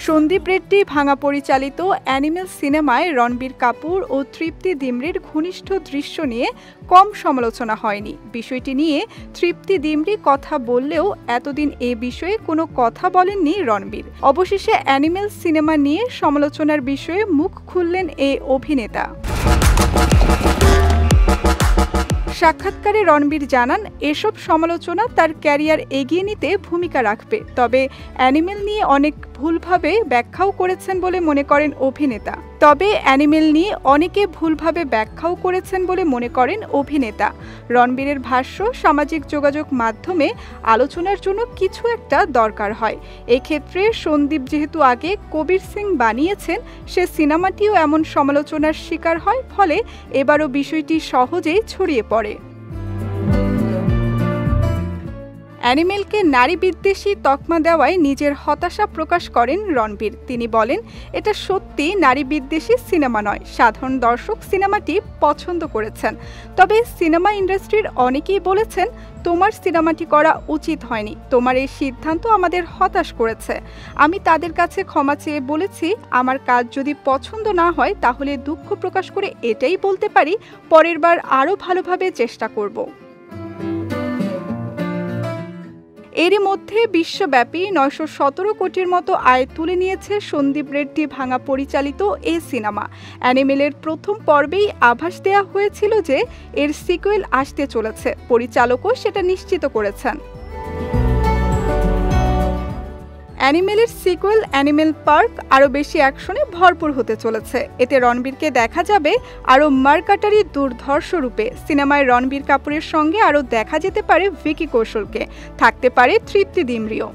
সন্দীপ রেড্ডি ভাঙা পরিচালিত অ্যানিমেল সিনেমায় রণবীর কাপুর ও তৃপ্তি ডিমরির ঘনিষ্ঠ দৃশ্য নিয়ে কম সমালোচনা হয়নি। বিষয়টি নিয়ে তৃপ্তি ডিমরি কথা বললেও এতদিন এ বিষয়ে কোনো কথা বলেননি রণবীর। অবশেষে অ্যানিমেল সিনেমা নিয়ে সমালোচনার বিষয়ে মুখ খুললেন এই অভিনেতা। সাক্ষাৎকারে রণবীর জানান, এসব সমালোচনা তার ক্যারিয়ার এগিয়ে নিতে ভূমিকা রাখবে। তবে অ্যানিমেল নিয়ে অনেক ভুলভাবে ব্যাখ্যাও করেছেন বলে মনে করেন অভিনেতা। রণবীরের ভাষ্য, সামাজিক যোগাযোগ মাধ্যমে আলোচনার জন্য কিছু একটা দরকার হয়। এক্ষেত্রে সন্দীপ যেহেতু আগে কবির সিং বানিয়েছেন, সে সিনেমাটিও এমন সমালোচনার শিকার হয়, ফলে এবারও বিষয়টি সহজেই ছড়িয়ে পড়ে। অ্যানিমেলকে নারী বিদ্বেষী তকমা দেওয়ায় নিজের হতাশা প্রকাশ করেন রণবীর। তিনি বলেন, এটা সত্যি নারী বিদ্বেষী সিনেমা নয়। সাধারণ দর্শক সিনেমাটি পছন্দ করেছেন। তবে সিনেমা ইন্ডাস্ট্রির অনেকেই বলেছেন, তোমার সিনেমাটি করা উচিত হয়নি, তোমার এই সিদ্ধান্ত আমাদের হতাশ করেছে। আমি তাদের কাছে ক্ষমা চেয়ে বলেছি, আমার কাজ যদি পছন্দ না হয় তাহলে দুঃখ প্রকাশ করে এটাই বলতে পারি, পরের বার আরও ভালোভাবে চেষ্টা করব। এরই মধ্যে বিশ্বব্যাপী ৯১৭ কোটির মতো আয় তুলে নিয়েছে সন্দীপ রেড্ডি ভাঙা পরিচালিত এই সিনেমা। অ্যানিমেলের প্রথম পর্বেই আভাস দেওয়া হয়েছিল যে এর সিকুয়েল আসতে চলেছে। পরিচালকও সেটা নিশ্চিত করেছেন। অ্যানিমেলের সিকুয়েল অ্যানিমেল পার্ক আরও বেশি অ্যাকশনে ভরপুর হতে চলেছে। এতে রণবীরকে দেখা যাবে আরও মারকাটারি দুর্ধর্ষ রূপে। সিনেমায় রণবীর কাপুরের সঙ্গে আরও দেখা যেতে পারে ভিকি কৌশলকে, থাকতে পারে তৃপ্তি ডিমরিও।